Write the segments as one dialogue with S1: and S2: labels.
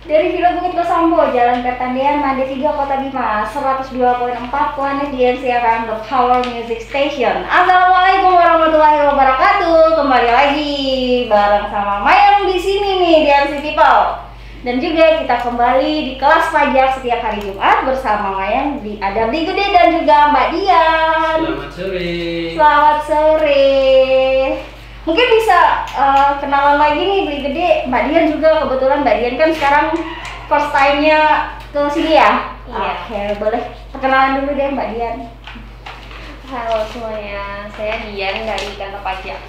S1: Dari Villa Bukit Losambo, Jalan Pertanian, Mande 3, Kota Bima, 102,4 Planet DNC FM, The Power Music Station. Assalamualaikum warahmatullahi wabarakatuh. Kembali lagi bareng sama Mayang di sini nih, DNC People. Dan juga kita kembali di kelas pajak setiap hari Jumat bersama Mayang di ada Bli Gede dan juga Mbak Dian.
S2: Selamat sore.
S1: Selamat sore. Mungkin bisa kenalan lagi nih Bli Gede, Mbak Dian juga. Kebetulan Mbak Dian kan sekarang first time-nya ke sini ya?
S3: Iya.
S1: Oke, boleh perkenalan dulu deh Mbak Dian.
S3: Halo semuanya, saya Dian dari kantor pajak.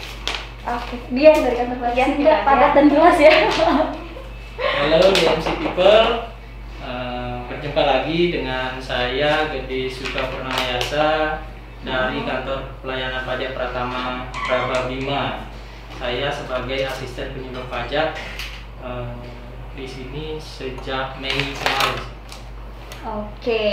S1: Oke, Dian dari kantor pajak.
S3: Dian,
S1: Sudah
S3: kita
S1: padat
S3: aja.
S1: dan jelas ya.
S2: Halo DMC People, berjumpa lagi dengan saya Gede Suka Purnayasa dari kantor pelayanan pajak Pratama Praba Bima. Saya sebagai asisten penyuluh pajak di sini sejak Mei kemarin.
S1: Oke,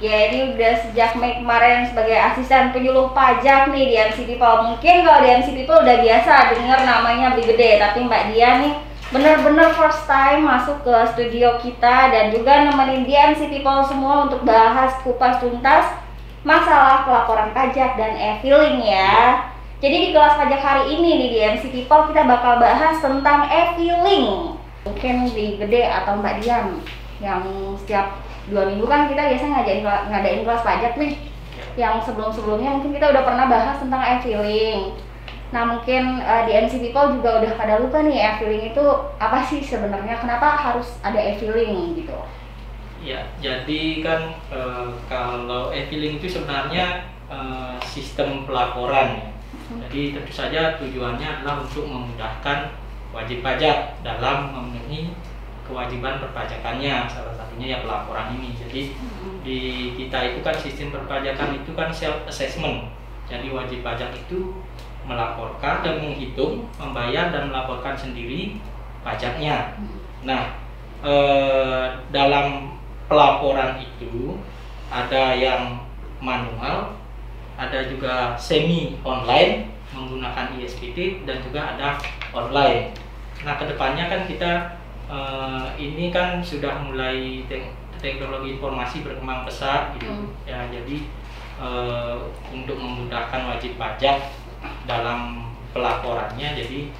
S1: jadi udah sejak Mei kemarin sebagai asisten penyuluh pajak nih di MC People. Mungkin kalau di MC People udah biasa dengar namanya Bli Gede, tapi Mbak Dian nih bener-bener first time masuk ke studio kita dan juga nemenin DMC People semua untuk bahas kupas tuntas masalah pelaporan pajak dan e-filing ya. Jadi di kelas pajak hari ini nih di DMC People kita bakal bahas tentang e-filing. Mungkin di Gede atau Mbak Dian yang setiap 2 minggu kan kita biasanya ngadain kelas pajak nih. Yang sebelum-sebelumnya mungkin kita udah pernah bahas tentang e-filing. Nah mungkin di MC People juga udah pada lupa nih e-filing itu apa sih sebenarnya, kenapa harus ada e-filing gitu?
S2: Ya, jadi kan kalau e-filing itu sebenarnya sistem pelaporan ya. Jadi tentu saja tujuannya adalah untuk memudahkan wajib pajak dalam memenuhi kewajiban perpajakannya, salah satunya ya pelaporan ini. Jadi di kita itu kan sistem perpajakan itu kan self assessment. Jadi wajib pajak itu melaporkan dan menghitung, membayar dan melaporkan sendiri pajaknya. Nah, dalam pelaporan itu ada yang manual, ada juga semi online menggunakan ISPT dan juga ada online. Nah, kedepannya kan kita ini kan sudah mulai teknologi informasi berkembang pesat gitu ya. Jadi untuk memudahkan wajib pajak dalam pelaporannya, jadi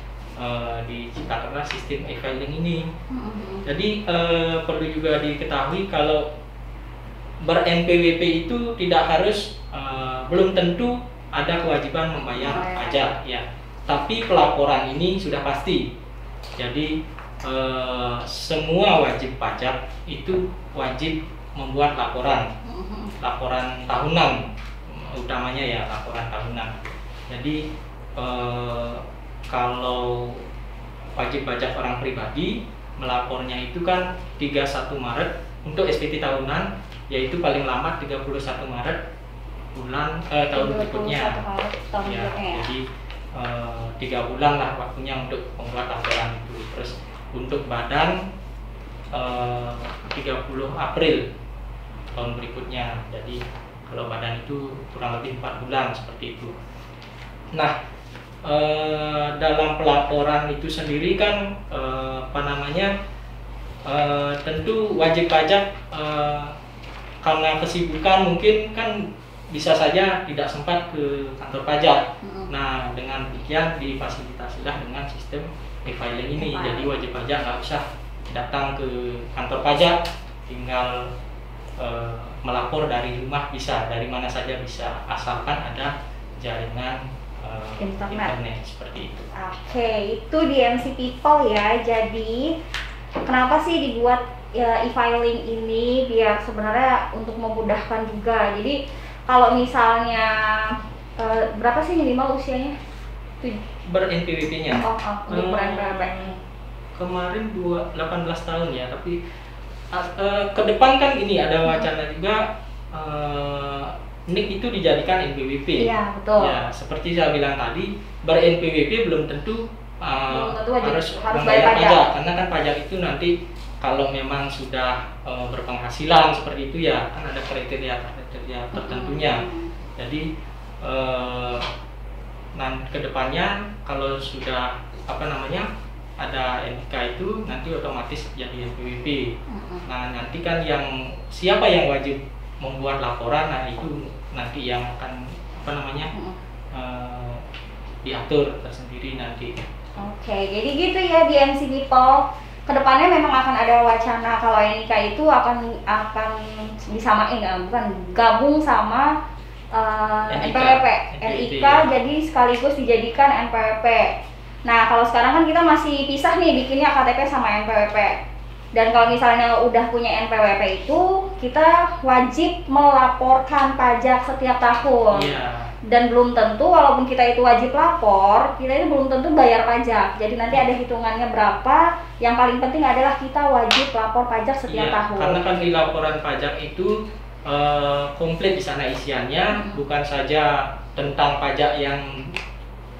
S2: diciptakanlah sistem e-filing ini. Jadi perlu juga diketahui kalau ber-NPWP itu tidak harus belum tentu ada kewajiban membayar pajak ya. Tapi pelaporan ini sudah pasti. Jadi semua wajib pajak itu wajib membuat laporan tahunan, utamanya ya laporan tahunan. Jadi kalau wajib pajak orang pribadi melapornya itu kan 31 Maret untuk SPT tahunan, yaitu paling lambat 31 Maret tahun berikutnya. Ya, jadi 3 bulan lah waktunya untuk membuat laporan itu. Terus untuk badan 30 April tahun berikutnya. Jadi kalau badan itu kurang lebih 4 bulan seperti itu. Nah, dalam pelaporan itu sendiri kan tentu wajib pajak karena kesibukan mungkin kan bisa saja tidak sempat ke kantor pajak. Nah, dengan demikian difasilitasilah dengan sistem e-filing ini. Jadi wajib pajak nggak usah datang ke kantor pajak, tinggal melapor dari rumah bisa, dari mana saja bisa, asalkan ada jaringan internet seperti itu.
S1: Oke, itu di MC People ya. Jadi kenapa sih dibuat ya, e-filing ini biar sebenarnya untuk memudahkan juga. Jadi kalau misalnya berapa sih minimal usianya?
S2: Ber-NPWP-nya.
S1: Untuk ber-NPWP.
S2: Kemarin 18 tahun ya, tapi ke depan kan ini ada wacana juga NIK itu dijadikan NPWP.
S1: Iya, betul.
S2: Ya, seperti saya bilang tadi, ber-NPWP belum tentu harus membayar pajak, karena kan pajak itu nanti kalau memang sudah berpenghasilan seperti itu ya, kan ada kriteria tertentunya. Jadi kedepannya kalau sudah ada NIK itu nanti otomatis jadi NPWP. Nah nanti kan yang siapa yang wajib membuat laporan, nah itu nanti yang akan diatur tersendiri nanti.
S1: Oke, jadi gitu ya di MC People. Kedepannya memang akan ada wacana kalau NIK itu akan disamain, bukan gabung sama NPWP. NIK jadi sekaligus dijadikan NPWP. Nah kalau sekarang kan kita masih pisah nih bikinnya KTP sama NPWP. Dan kalau misalnya udah punya NPWP itu kita wajib melaporkan pajak setiap tahun. Dan belum tentu walaupun kita itu wajib lapor, kita itu belum tentu bayar pajak. Jadi nanti ada hitungannya berapa. Yang paling penting adalah kita wajib lapor pajak setiap tahun.
S2: Karena kan di laporan pajak itu komplit di sana isiannya, bukan saja tentang pajak yang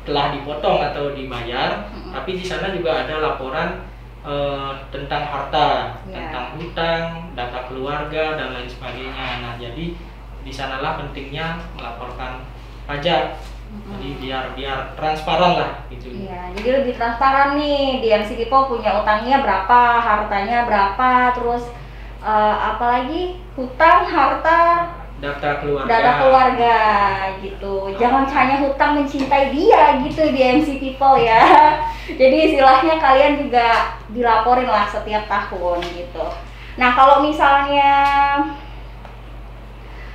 S2: telah dipotong atau dibayar, tapi di sana juga ada laporan tentang harta, tentang hutang, data keluarga dan lain sebagainya. Nah, jadi di sanalah pentingnya melaporkan pajak. Jadi biar transparan lah gitu.
S1: Iya, jadi lebih transparan nih. Di MC People punya utangnya berapa, hartanya berapa, terus apalagi hutang, harta, data keluarga gitu. Jangan hanya hutang mencintai dia gitu di MC People ya. Jadi istilahnya kalian juga dilaporin lah setiap tahun gitu. Nah kalau misalnya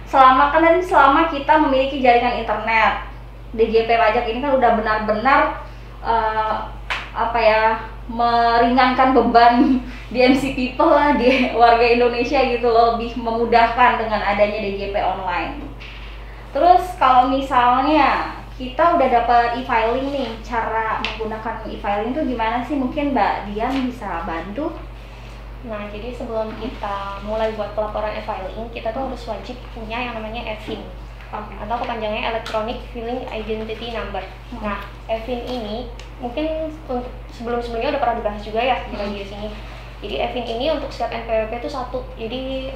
S1: selama kita memiliki jaringan internet, DJP pajak ini kan udah benar-benar meringankan beban di MC People lah, di warga Indonesia gitu loh, lebih memudahkan dengan adanya DJP online. Terus kalau misalnya kita udah dapat e-filing nih, cara menggunakan e-filing itu gimana sih? Mungkin Mbak Dian bisa bantu?
S3: Nah, jadi sebelum kita mulai buat pelaporan e-filing, kita tuh harus wajib punya yang namanya EFIN. Atau kepanjangannya Electronic Filing Identity Number. Nah, EFIN ini mungkin sebelum-sebelumnya udah pernah dibahas juga ya di sini. Jadi EFIN ini untuk setiap NPWP itu satu, jadi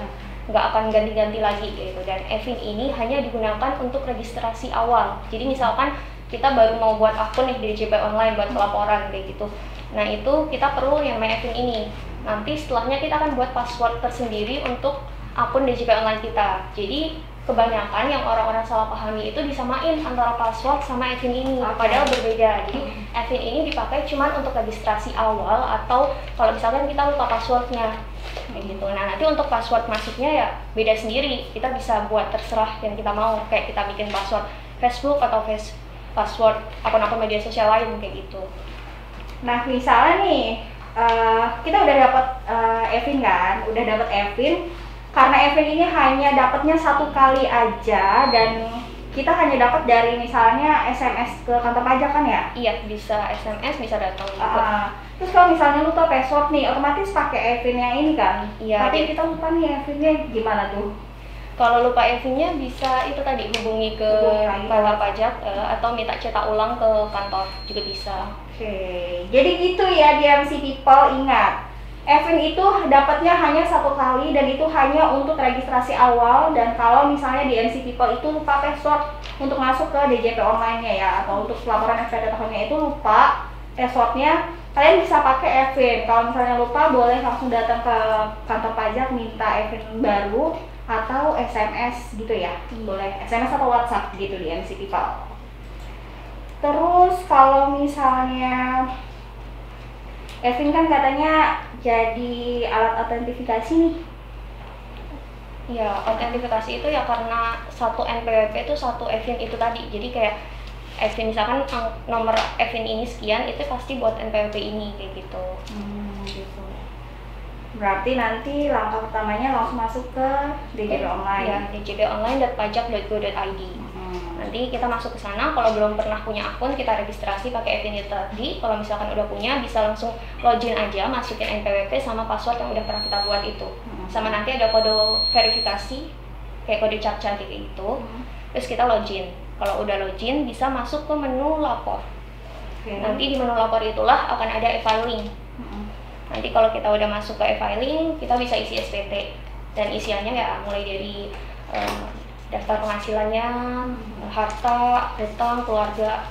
S3: nggak akan ganti-ganti lagi gitu. Dan EFIN ini hanya digunakan untuk registrasi awal. Jadi misalkan kita baru mau buat akun nih di DJP online buat pelaporan kayak gitu. Nah itu kita perlu yang namanya EFIN ini. Nanti setelahnya kita akan buat password tersendiri untuk akun DJP online kita. Jadi kebanyakan yang orang-orang salah pahami itu disamain antara password sama EFIN ini, padahal berbeda. Jadi EFIN ini dipakai cuma untuk registrasi awal atau kalau misalkan kita lupa passwordnya kayak gitu. Nah nanti untuk password masuknya ya beda sendiri, kita bisa buat terserah yang kita mau, kayak kita bikin password Facebook atau password akun-akun media sosial lain kayak gitu.
S1: Nah misalnya nih kita udah dapat EFIN kan, udah dapat EFIN. Karena EFIN ini hanya dapatnya satu kali aja dan kita hanya dapat dari misalnya SMS ke kantor pajak kan ya?
S3: Iya, bisa SMS, bisa datang.
S1: Terus kalau misalnya lupa password nih, otomatis pakai EFIN-nya ini kan?
S3: Iya.
S1: Tapi kita lupa nih EFIN-nya gimana tuh?
S3: Kalau lupa EFIN-nya bisa itu tadi hubungi ke kantor pajak atau minta cetak ulang ke kantor juga bisa.
S1: Oke, jadi gitu ya di MC People, ingat. EFIN itu dapatnya hanya satu kali dan itu hanya untuk registrasi awal, dan kalau misalnya di MC People itu lupa password untuk masuk ke DJP online-nya ya, atau untuk pelaporan SPT tahunnya itu lupa passwordnya, kalian bisa pakai EFIN. Kalau misalnya lupa boleh langsung datang ke kantor pajak minta EFIN baru atau SMS gitu ya, boleh SMS atau WhatsApp gitu di MC People. Terus kalau misalnya EFIN kan katanya jadi alat autentifikasi nih.
S3: Ya, autentifikasi itu ya karena satu NPWP itu satu EFIN itu tadi. Jadi kayak EFIN misalkan nomor EFIN ini sekian, itu pasti buat NPWP ini kayak gitu.
S1: Gitu. Berarti nanti langkah pertamanya langsung masuk ke DJP online.
S3: Ya, djponline.pajak.go.id. Nanti kita masuk ke sana. Kalau belum pernah punya akun, kita registrasi pakai EFIN itu tadi. Kalau misalkan udah punya, bisa langsung login aja, masukin NPWP sama password yang udah pernah kita buat itu. Sama nanti ada kode verifikasi, kayak kode captcha kayak gitu. Terus kita login. Kalau udah login, bisa masuk ke menu lapor. Nanti di menu lapor itulah akan ada e-filing. Nanti kalau kita udah masuk ke e-filing, kita bisa isi SPT. Dan isiannya ya mulai dari daftar penghasilannya, harta, hutang, keluarga.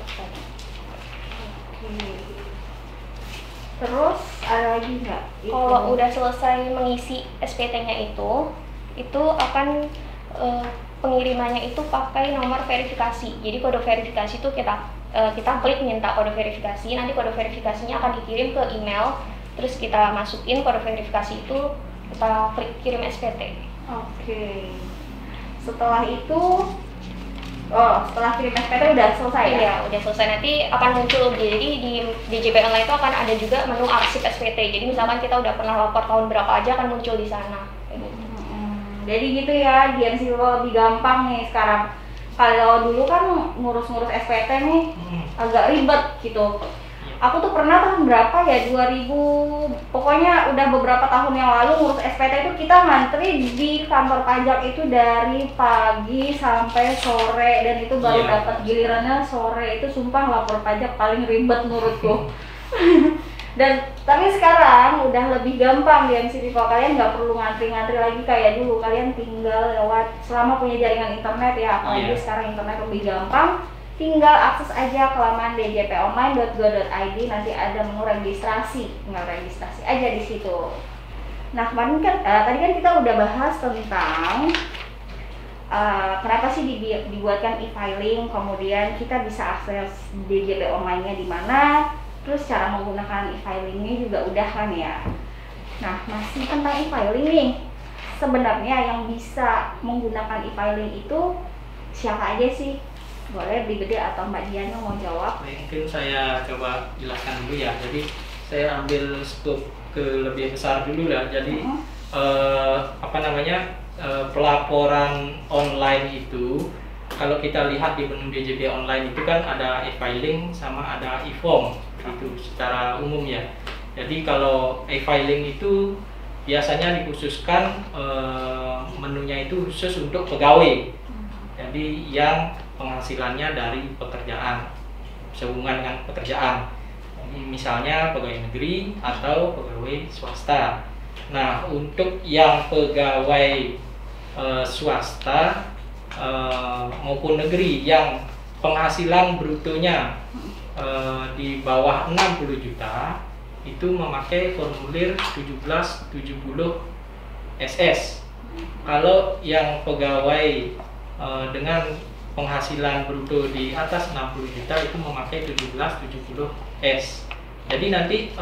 S1: Terus ada lagi nggak?
S3: Kalau udah selesai mengisi SPT-nya itu akan pengirimannya itu pakai nomor verifikasi. Jadi kode verifikasi itu kita klik minta kode verifikasi, nanti kode verifikasinya akan dikirim ke email, terus kita masukin kode verifikasi itu, kita klik kirim SPT.
S1: Oke. Setelah itu, setelah kirim SPT udah selesai ya?
S3: Iya, udah selesai. Nanti akan muncul, jadi di DJP Online itu akan ada juga menu arsip SPT. Jadi misalkan kita udah pernah lapor tahun berapa aja akan muncul di sana.
S1: Jadi gitu ya, di MC lebih gampang nih sekarang. Kalau dulu kan ngurus-ngurus SPT nih agak ribet gitu. Aku tuh pernah tahun berapa ya, 2000, pokoknya udah beberapa tahun yang lalu ngurus SPT itu kita ngantri di kantor pajak itu dari pagi sampai sore, dan itu baru dapat gilirannya sore. Itu sumpah lapor pajak paling ribet menurutku. Dan tapi sekarang udah lebih gampang di MC People, kalian nggak perlu ngantri-ngantri lagi kayak dulu. Kalian tinggal lewat, selama punya jaringan internet ya, apalagi sekarang internet lebih gampang, tinggal akses aja ke laman djponline.go.id, nanti ada menu registrasi, tinggal registrasi aja di situ. Nah kemarin kan tadi kan kita udah bahas tentang kenapa sih dibuatkan e-filing, kemudian kita bisa akses DJP online-nya di mana, terus cara menggunakan e-filingnya juga udah kan ya. Nah masih tentang e-filing nih, sebenarnya yang bisa menggunakan e-filing itu siapa aja sih? Boleh Bli Gede atau Mbak Dian yang mau jawab?
S2: Mungkin saya coba jelaskan dulu ya. Jadi saya ambil scope ke lebih besar dulu lah. Jadi pelaporan online itu, kalau kita lihat di menu DJP online itu kan ada e-filing sama ada e-form itu secara umum ya. Jadi kalau e-filing itu biasanya dikhususkan menunya itu khusus untuk pegawai. Jadi yang penghasilannya dari pekerjaan, sehubungan dengan pekerjaan. Jadi misalnya pegawai negeri atau pegawai swasta. Nah, untuk yang pegawai swasta maupun negeri yang penghasilan brutonya di bawah 60 juta itu memakai formulir 1770 SS. Kalau yang pegawai dengan penghasilan bruto di atas 60 juta itu memakai 1770S. Jadi nanti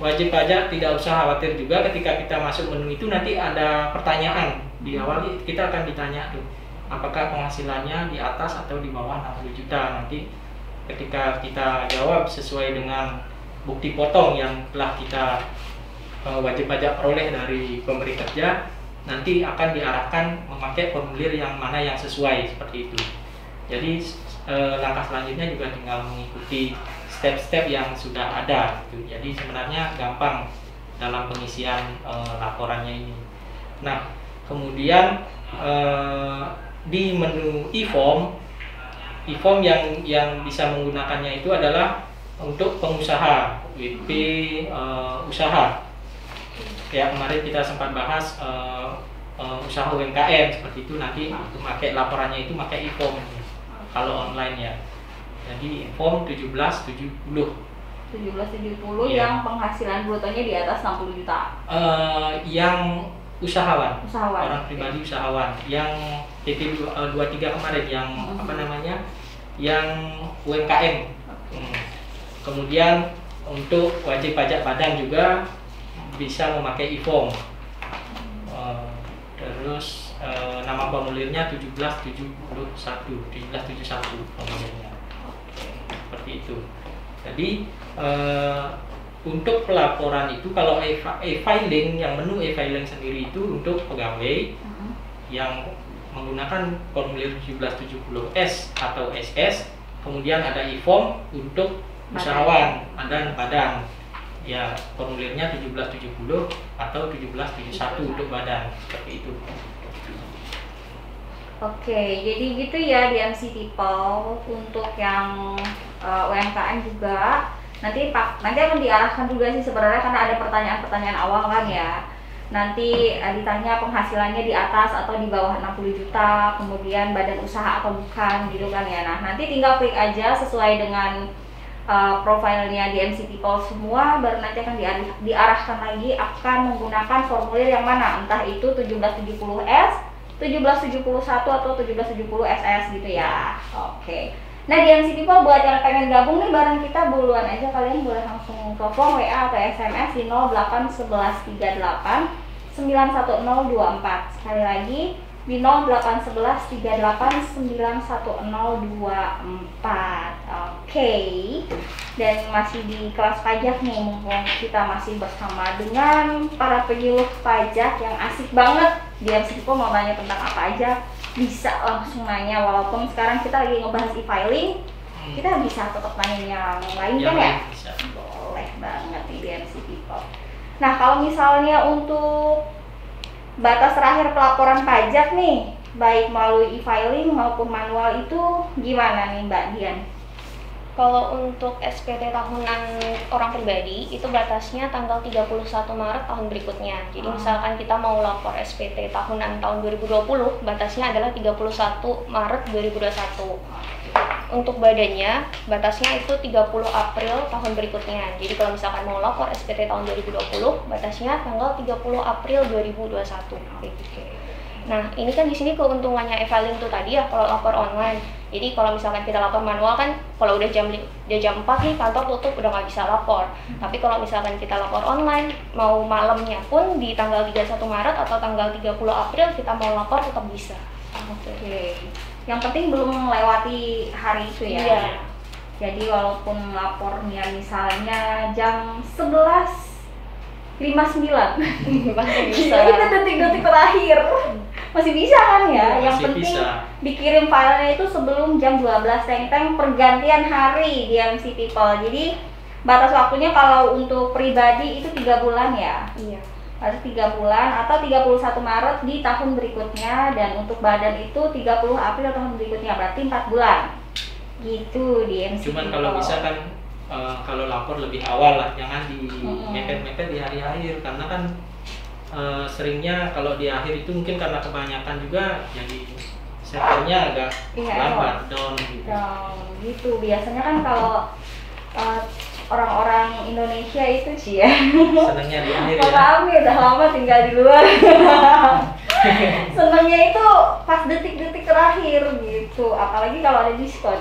S2: wajib pajak tidak usah khawatir juga ketika kita masuk menu itu nanti ada pertanyaan di awal, kita akan ditanya tuh apakah penghasilannya di atas atau di bawah 60 juta. Nanti ketika kita jawab sesuai dengan bukti potong yang telah kita wajib pajak peroleh dari pemberi kerja, nanti akan diarahkan memakai formulir yang mana yang sesuai, seperti itu. Jadi langkah selanjutnya juga tinggal mengikuti step-step yang sudah ada gitu. Jadi sebenarnya gampang dalam pengisian laporannya ini. Nah, kemudian di menu e-form yang bisa menggunakannya itu adalah untuk pengusaha, WP usaha. Ya, kemarin kita sempat bahas usaha UMKM seperti itu, nanti untuk pakai laporannya itu pakai e-form kalau online ya. Jadi e-form 1770
S1: yang penghasilan brutonya di atas 60 juta.
S2: Yang usahawan,
S1: orang
S2: pribadi usahawan, yang PP 23 kemarin yang yang UMKM. Kemudian untuk wajib pajak badan juga bisa memakai e-form. Terus nama formulirnya 1771 formulirnya. Seperti itu. Jadi untuk pelaporan itu kalau e-filing, yang menu e-filing sendiri itu untuk pegawai yang menggunakan formulir 1770S atau SS, kemudian ada e-form untuk usahawan dan badan. Ya, formulirnya 1770 atau 1771 untuk badan, seperti itu.
S1: Oke, jadi gitu ya di MC People. Untuk yang UMKM juga nanti akan diarahkan juga sih sebenarnya, karena ada pertanyaan-pertanyaan awal kan ya. Nanti ditanya penghasilannya di atas atau di bawah 60 juta, kemudian badan usaha atau bukan gitu kan ya. Nah, nanti tinggal klik aja sesuai dengan profilnya di MC People semua, baru nanti akan diarahkan lagi akan menggunakan formulir yang mana, entah itu 1770S, 1771 atau 1770 SS gitu ya. Oke. Nah di MC People buat yang pengen gabung nih bareng kita, buruan aja, kalian boleh langsung telepon, WA atau SMS di 081138 91024. Sekali lagi di 081138 91024. Oke. Dan masih di kelas pajak nih, mumpung kita masih bersama dengan para penyuluh pajak yang asik banget. Di MC People mau nanya tentang apa aja bisa langsung nanya, walaupun sekarang kita lagi ngebahas e-filing, kita bisa tetap nanya yang lain kan ya?
S2: Bisa.
S1: Boleh banget nih di MC People. Nah kalau misalnya untuk batas terakhir pelaporan pajak nih, baik melalui e-filing maupun manual, itu gimana nih Mbak Dian?
S3: Kalau untuk SPT tahunan orang pribadi itu batasnya tanggal 31 Maret tahun berikutnya. Jadi misalkan kita mau lapor SPT tahunan tahun 2020, batasnya adalah 31 Maret 2021. Untuk badannya, batasnya itu 30 April tahun berikutnya. Jadi kalau misalkan mau lapor SPT tahun 2020, batasnya tanggal 30 April 2021. Nah, ini kan di sini keuntungannya e-filing tuh tadi ya, kalau lapor online. Jadi kalau misalkan kita lapor manual kan, kalau udah jam 4 nih kantor tutup, udah nggak bisa lapor. Tapi kalau misalkan kita lapor online, mau malamnya pun di tanggal 31 Maret atau tanggal 30 April kita mau lapor tetap bisa.
S1: Oke. Yang penting belum melewati hari itu ya.
S3: Iya.
S1: Jadi walaupun lapornya misalnya jam 11.59
S3: Masih bisa.
S1: itu detik-detik terakhir masih bisa kan ya. Yang
S2: Masih
S1: penting
S2: bisa.
S1: dikirim filenya itu sebelum jam 12 teng-teng pergantian hari di MC People. Jadi batas waktunya kalau untuk pribadi itu 3 bulan ya.
S3: Iya.
S1: Harus 3 bulan atau 31 Maret di tahun berikutnya, dan untuk badan itu 30 April tahun berikutnya, berarti 4 bulan gitu di MC
S2: Cuman
S1: People.
S2: kalau bisa kan kalau lapor lebih awal lah, jangan di mepet-mepet di hari akhir, karena kan seringnya kalau di akhir itu mungkin karena kebanyakan juga jadi servernya agak lambat, down gitu.
S1: Gitu biasanya kan kalau orang-orang Indonesia itu sih ya
S2: Senangnya di akhir ya.
S1: kami udah lama tinggal di luar senangnya itu pas detik-detik terakhir gitu, apalagi kalau ada diskon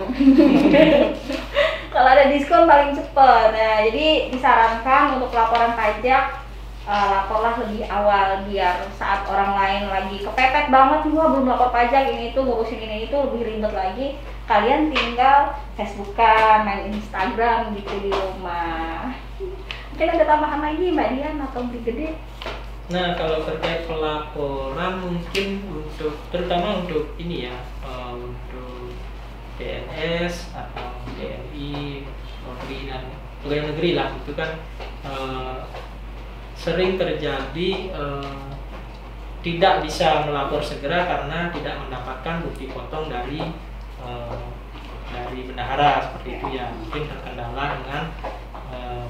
S1: kalau ada diskon paling cepet. Nah jadi disarankan untuk laporan pajak laporlah lebih awal, biar saat orang lain lagi kepepet banget, wah belum lapor pajak, ini itu ngurusin ini itu lebih ribet lagi, kalian tinggal Facebookan, main Instagram gitu di rumah. Mungkin ada tambahan lagi Mbak Dian atau Beli Gede?
S2: Nah kalau terkait pelaporan mungkin terutama untuk ini ya, untuk PNS atau TNI, Polri dan pegawai negeri lah, itu kan sering terjadi tidak bisa melapor segera karena tidak mendapatkan bukti potong dari bendahara seperti itu ya. Mungkin terkendala dengan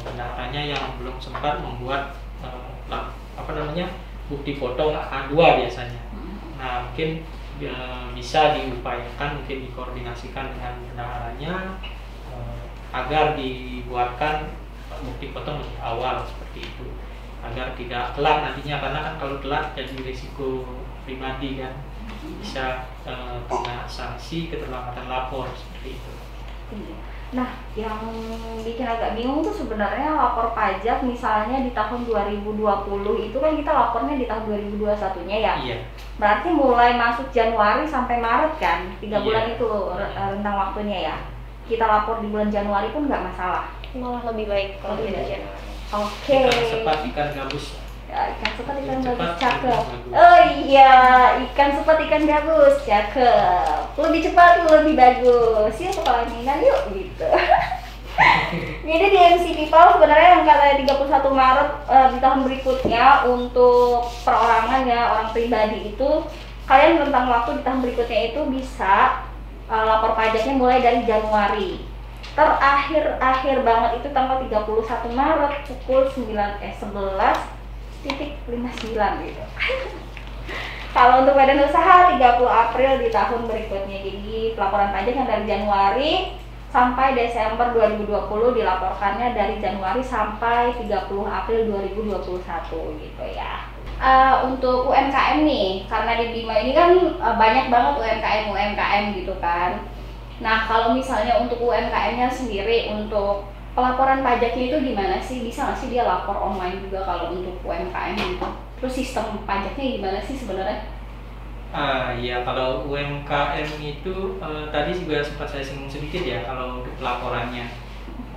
S2: bendaharanya yang belum sempat membuat bukti potong A2 biasanya. Nah mungkin bisa diupayakan, mungkin dikoordinasikan dengan bendaharanya agar dibuatkan bukti potong lebih awal seperti itu, agar tidak telat nantinya, karena kan kalau telat jadi risiko pribadi kan, bisa kena sanksi keterlambatan lapor seperti itu.
S1: Nah, yang bikin agak bingung tuh sebenarnya lapor pajak misalnya di tahun 2020 itu kan kita lapornya di tahun 2021-nya ya.
S2: Iya.
S1: Berarti mulai masuk Januari sampai Maret kan, 3
S2: Iya.
S1: bulan itu rentang waktunya ya. Kita lapor di bulan Januari pun nggak masalah.
S3: Malah lebih baik kalau
S1: Lebih
S3: di
S1: baik.
S3: Januari.
S1: Oke.
S2: Ikan sepat, ikan gabus.
S1: Ya, ikan sepat, ikan
S2: Cepat,
S1: gabus,
S2: ikan
S1: cakep.
S2: bagus.
S1: Oh iya, ikan sepat, ikan gabus, cakep. Lebih cepat, lebih bagus. Yuk kepala mainan yuk gitu. Jadi di MC People sebenarnya yang kata 31 Maret di tahun berikutnya untuk perorangan ya, orang pribadi itu kalian rentang waktu di tahun berikutnya itu bisa lapor pajaknya mulai dari Januari. Terakhir banget itu tanggal 31 Maret pukul 11:59 gitu. Kalau untuk badan usaha 30 April di tahun berikutnya. Jadi pelaporan pajak yang dari Januari sampai Desember 2020, dilaporkannya dari Januari sampai 30 April 2021 gitu ya. Untuk UMKM nih, karena di Bima ini kan banyak banget UMKM gitu kan. Nah, kalau misalnya untuk UMKM-nya sendiri, untuk pelaporan pajaknya itu gimana sih? Bisa nggak sih dia lapor online juga kalau untuk UMKM gitu? Terus sistem pajaknya gimana sih sebenarnya?
S2: Ya, kalau UMKM itu tadi juga sempat saya singgung sedikit ya kalau untuk pelaporannya.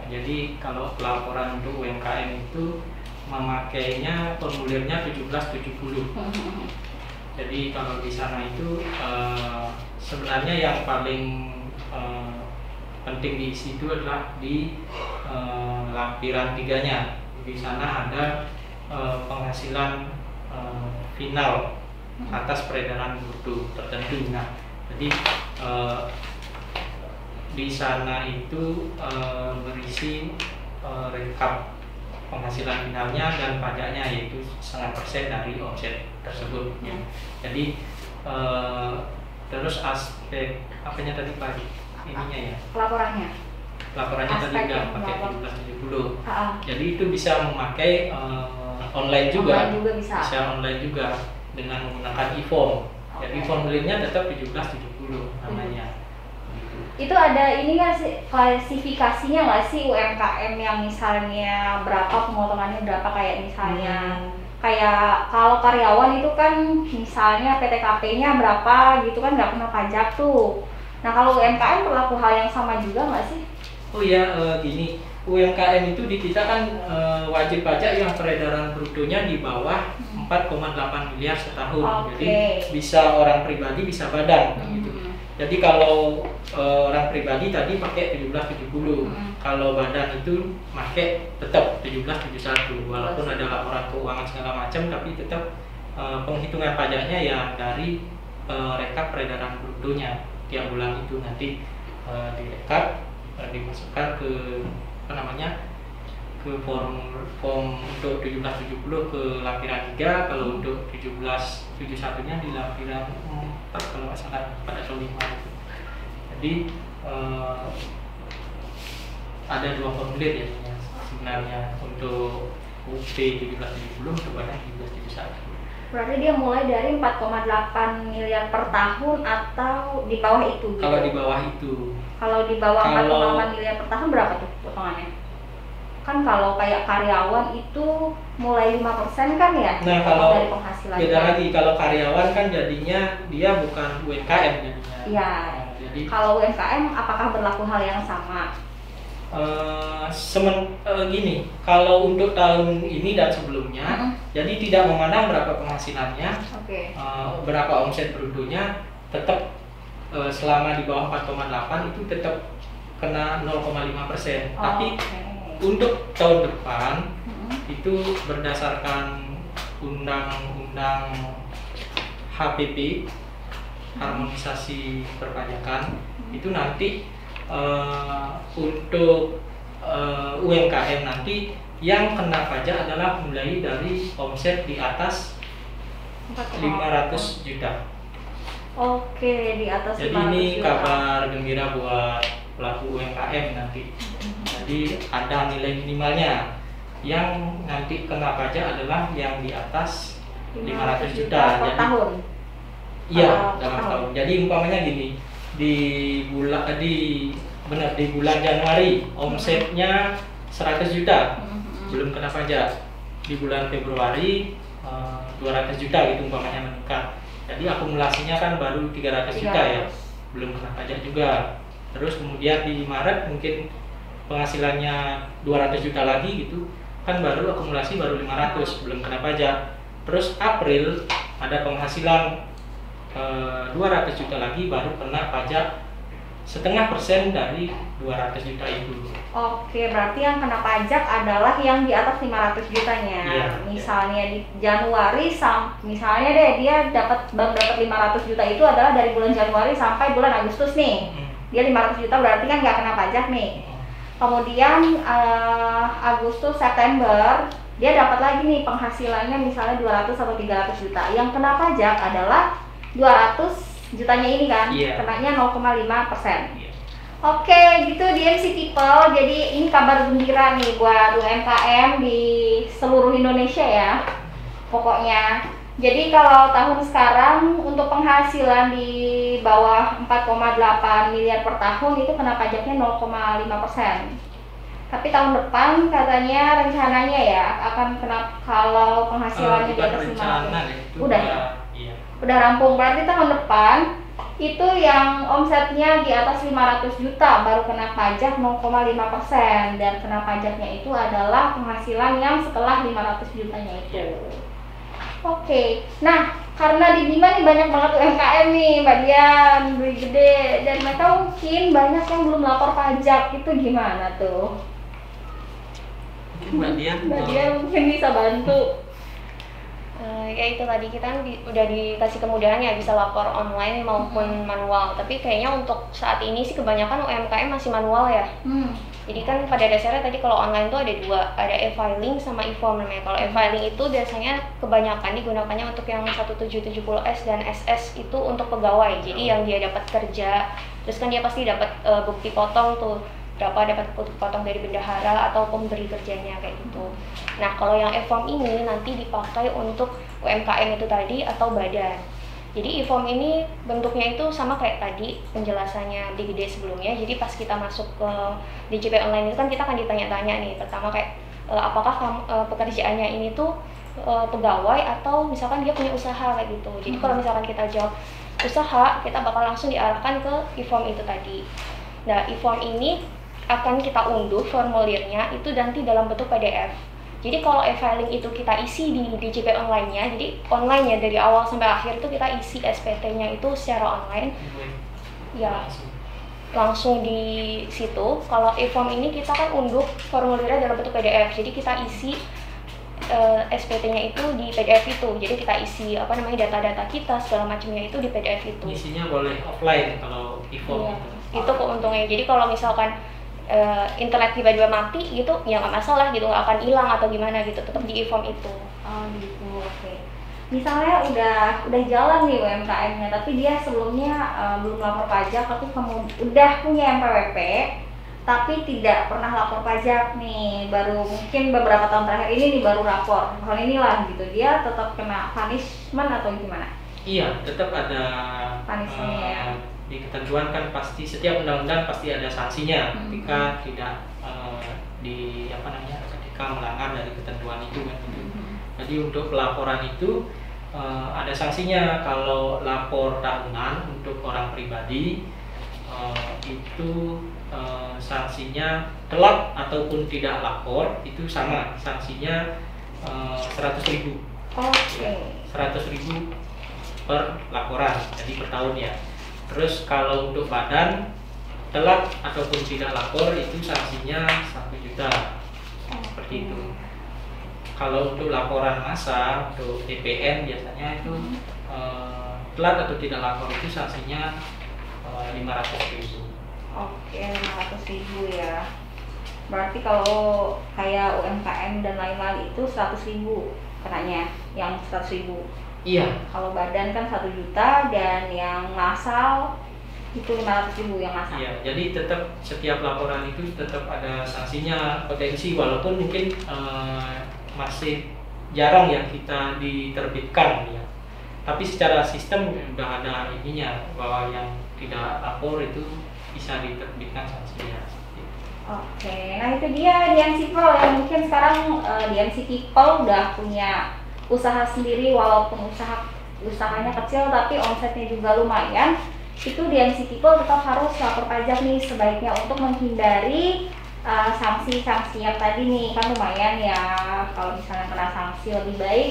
S2: Jadi kalau pelaporan untuk UMKM itu memakainya formulirnya 1770. Jadi kalau di sana itu sebenarnya yang paling penting diisi itu adalah di lampiran 3-nya. Di sana ada penghasilan final atas peredaran bruto tertentu. Nah, jadi di sana itu berisi rekap penghasilan finalnya dan pajaknya, yaitu 0,5% dari omset tersebut. Ya. Jadi terus aspek apanya tadi Pak? Ininya ya?
S1: Laporannya
S2: Tadi udah pakai 1770. Jadi itu bisa memakai online juga. Bisa online juga dengan menggunakan e-form. Jadi formulirnya tetap 1770 namanya.
S1: Itu ada ini nggak sih, klasifikasinya nggak sih UMKM yang misalnya berapa pemotongannya berapa, kayak misalnya kayak kalau karyawan itu kan misalnya PTKP-nya berapa gitu kan, nggak kena pajak tuh. Nah, kalau UMKM berlaku hal yang sama juga nggak sih?
S2: Oh ya, gini, UMKM itu di kita kan wajib pajak yang peredaran brutonya di bawah 4,8 miliar setahun. Jadi bisa orang pribadi, bisa badan gitu. Jadi kalau orang pribadi tadi pakai 1770, kalau badan itu pakai tetap 1771, walaupun ada laporan keuangan segala macam, tapi tetap penghitungan pajaknya ya dari rekap peredaran brutonya tiap bulan itu nanti direkap, dimasukkan ke ke form untuk 1770 ke lampiran 3, kalau untuk 1771-nya di lampiran 4 kalau nggak salah, pada 5 itu. Jadi ada 2 formulir ya sebenarnya untuk UP 1770, untuk badan 1771.
S1: Berarti dia mulai dari 4,8 miliar per tahun atau di bawah itu gitu?
S2: Kalau di bawah itu.
S1: Kalau di bawah 4,8 miliar per tahun berapa tuh potongannya? Kan kalau kayak karyawan itu mulai 5% kan ya?
S2: Nah, kalau
S1: dari penghasilan.
S2: Beda lagi, kalau karyawan kan jadinya dia bukan UMKM jadinya.
S1: Iya.
S2: Nah, jadi
S1: kalau UMKM apakah berlaku hal yang sama?
S2: Gini, kalau untuk tahun ini dan sebelumnya, jadi tidak memandang berapa penghasilannya, berapa omset brutonya, tetap selama di bawah 4,8 itu tetap kena 0,5%. Tapi untuk tahun depan itu berdasarkan undang-undang HPP, harmonisasi perpajakan, itu nanti untuk UMKM nanti yang kena pajak adalah mulai dari omset di atas 500 juta.
S1: Oke, di atas 500
S2: Jadi ini kabar gembira buat pelaku UMKM nanti. Jadi ada nilai minimalnya. Yang nanti kena pajak adalah yang di atas 500 juta
S1: per tahun.
S2: Iya, dalam tahun. Jadi umpamanya gini, di bulan Januari omsetnya 100 juta, belum kena pajak. Di bulan Februari 200 juta gitu umpamanya meningkat. Jadi akumulasinya kan baru 300 juta ya, belum kena pajak juga. Terus kemudian di Maret mungkin penghasilannya 200 juta lagi gitu, kan baru akumulasi baru 500, belum kena pajak. Terus April ada penghasilan 200 juta lagi, baru kena pajak 0,5% dari 200 juta itu.
S1: Oke, berarti yang kena pajak adalah yang di atas 500 jutanya.
S2: Iya,
S1: misalnya di Januari misalnya deh dia baru dapat 500 juta itu adalah dari bulan Januari sampai bulan Agustus nih. Dia 500 juta berarti kan nggak kena pajak nih. Kemudian Agustus, September dia dapat lagi nih penghasilannya misalnya 200 atau 300 juta. Yang kena pajak adalah 200 jutanya ini kan, kenanya 0,5%. Oke, gitu DMC People. Jadi ini kabar gembira nih buat UMKM di seluruh Indonesia ya. Pokoknya. Jadi kalau tahun sekarang untuk penghasilan di bawah 4,8 miliar per tahun itu kena pajaknya 0,5%. Tapi tahun depan katanya rencananya ya akan kena kalau penghasilannya di atas 500. Udah ya?
S2: Iya.
S1: Udah rampung. Berarti tahun depan itu yang omsetnya di atas 500 juta baru kena pajak 0,5%, dan kena pajaknya itu adalah penghasilan yang setelah 500 jutanya itu. Oke, nah karena di Bima nih banyak banget UMKM nih Mbak Dian, beli gede, dan mereka mungkin banyak yang belum lapor pajak, itu gimana tuh?
S2: Mbak
S1: Dian mungkin bisa bantu.
S3: Ya itu tadi kita kan udah dikasih kemudahan ya, bisa lapor online maupun manual. Tapi kayaknya untuk saat ini sih kebanyakan UMKM masih manual ya. Jadi kan pada dasarnya tadi kalau online tuh ada dua, ada e-filing sama e-form namanya. Kalau e-filing itu biasanya kebanyakan digunakannya untuk yang 1770S dan SS itu untuk pegawai. Jadi yang dia dapat kerja, terus kan dia pasti dapat bukti potong tuh, berapa dapat potong dari bendahara atau pemberi kerjanya kayak gitu. Nah kalau yang e-form ini nanti dipakai untuk UMKM itu tadi atau badan. Jadi e-form ini bentuknya itu sama kayak tadi penjelasannya di gede sebelumnya. Jadi pas kita masuk ke DJP online itu kan kita akan ditanya-tanya nih, pertama kayak apakah pekerjaannya ini tuh pegawai atau misalkan dia punya usaha kayak gitu. Jadi kalau misalkan kita jawab usaha, kita bakal langsung diarahkan ke e-form itu tadi. Nah e-form ini akan kita unduh formulirnya itu nanti dalam bentuk PDF. Jadi kalau e-filing itu kita isi di DJP online-nya, jadi online ya dari awal sampai akhir itu kita isi SPT-nya itu secara online. Ya, langsung di situ. Kalau e-form ini kita kan unduh formulirnya dalam bentuk PDF. Jadi kita isi SPT-nya itu di PDF itu. Jadi kita isi data-data kita segala macamnya itu di PDF itu.
S2: Isinya boleh offline kalau e-form itu.
S3: Itu keuntungannya. Jadi kalau misalkan internet tiba-tiba mati gitu ya nggak masalah gitu, nggak akan hilang atau gimana gitu, tetap di e-form itu.
S1: Oh gitu, oke. Misalnya udah jalan nih UMKM-nya, tapi dia sebelumnya belum lapor pajak, tapi udah punya MPWP, tapi tidak pernah lapor pajak nih, baru mungkin beberapa tahun terakhir ini nih baru lapor. Hal inilah gitu, dia tetap kena punishment atau gimana?
S2: Iya, tetap ada
S1: punishment-nya ya.
S2: Di ketentuan kan pasti setiap undang-undang pasti ada sanksinya ketika tidak ketika melanggar dari ketentuan itu kan. Jadi untuk pelaporan itu ada sanksinya. Kalau lapor tahunan untuk orang pribadi itu sanksinya telat ataupun tidak lapor itu sama, sanksinya 100.000.
S1: Oke.
S2: 100.000 per laporan, jadi per tahun ya. Terus kalau untuk badan telat ataupun tidak lapor itu sanksinya 1 juta, seperti itu. Kalau untuk laporan massa untuk DPN biasanya itu telat atau tidak lapor itu sanksinya 500.000.
S1: Oke, 500.000 ya. Berarti kalau kayak UMKM dan lain-lain itu 100.000 kenanya, yang 100.000.
S2: Iya.
S1: Kalau badan kan 1 juta, dan yang ngasal itu 500.000 yang ngasal.
S2: Iya, jadi tetap setiap laporan itu tetap ada sanksinya potensi, walaupun mungkin masih jarang ya kita diterbitkan ya. Tapi secara sistem udah ada ininya bahwa yang tidak lapor itu bisa diterbitkan sanksinya.
S1: Oke, nah itu dia DMC People yang mungkin sekarang DMC People udah punya usaha sendiri, walaupun usahanya kecil tapi omsetnya juga lumayan. Itu DMC People tetap harus lapor pajak nih sebaiknya untuk menghindari sanksi-sanksi yang tadi nih, kan lumayan ya kalau misalnya kena sanksi. Lebih baik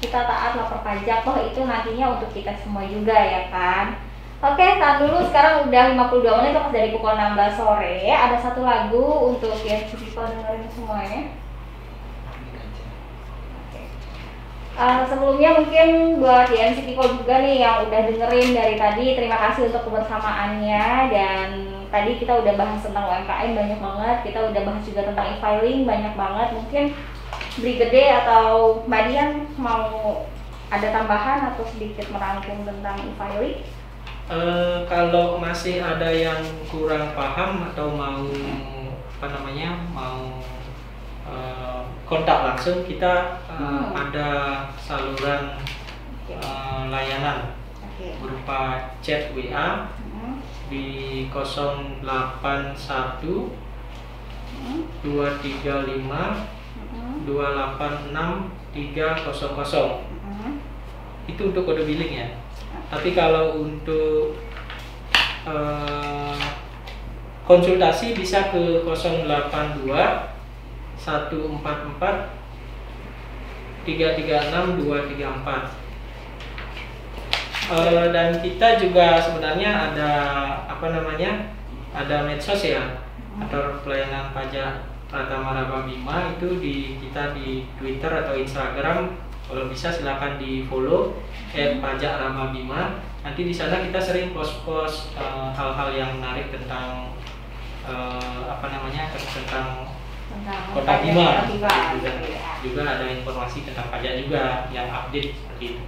S1: kita taat lapor pajak, toh itu nantinya untuk kita semua juga ya kan. Oke, tahan dulu, sekarang udah 52 menit lepas dari pukul 16 sore. Ada satu lagu untuk DMC People dengerin semuanya. Sebelumnya mungkin buat DMC People juga nih yang udah dengerin dari tadi, terima kasih untuk kebersamaannya. Dan tadi kita udah bahas tentang UMKM banyak banget, kita udah bahas juga tentang e-filing banyak banget. Mungkin Brigade atau Mbak Dian mau ada tambahan atau sedikit merangkum tentang e-filing?
S2: Kalau masih ada yang kurang paham atau mau kontak langsung, kita ada saluran layanan berupa chat WA di 081 235 286 300. Itu untuk kode billing ya. Tapi kalau untuk konsultasi bisa ke 082 144 336 234. Dan kita juga sebenarnya ada ada medsos ya, atau pelayanan pajak Pratama Raba Bima itu kita di Twitter atau Instagram. Kalau bisa silakan di follow @pajakrababima. Nanti di sana kita sering post-post hal-hal yang menarik tentang tentang Kota Bima. Juga ada informasi tentang pajak juga yang update seperti itu.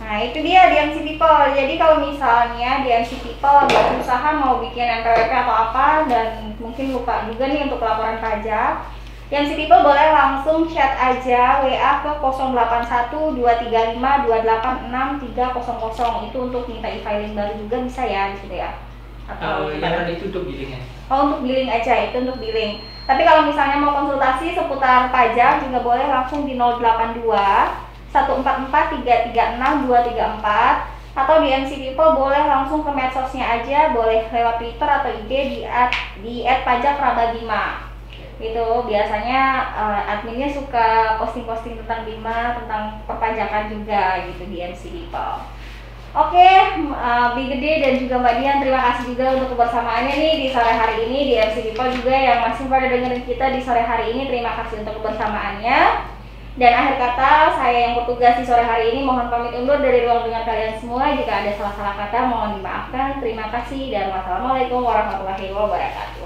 S1: Nah itu dia DMC People. Jadi kalau misalnya DMC People berusaha mau bikin NPWP atau apa dan mungkin lupa juga nih untuk laporan pajak, DMC People boleh langsung chat aja WA ke 081 235 286 300. Itu untuk minta e-filing baru juga bisa ya di situ ya. Atau
S2: yang tadi itu untuk billing ya?
S1: Oh untuk billing aja, itu untuk billing. Tapi kalau misalnya mau konsultasi seputar pajak juga boleh langsung di 082 144 336 234, atau di DMC People boleh langsung ke medsosnya aja, boleh lewat Twitter atau IG di @pajakrababima. Itu biasanya adminnya suka posting-posting tentang Bima, tentang perpajakan juga gitu di DMC People. Oke, Bi Gede dan juga Mbak Dian, terima kasih juga untuk kebersamaannya nih di sore hari ini. Di DMC People juga yang masih pada dengerin kita di sore hari ini, terima kasih untuk kebersamaannya. Dan akhir kata, saya yang bertugas di sore hari ini mohon pamit undur dari ruang dengar kalian semua. Jika ada salah-salah kata mohon dimaafkan. Terima kasih dan wassalamualaikum warahmatullahi wabarakatuh.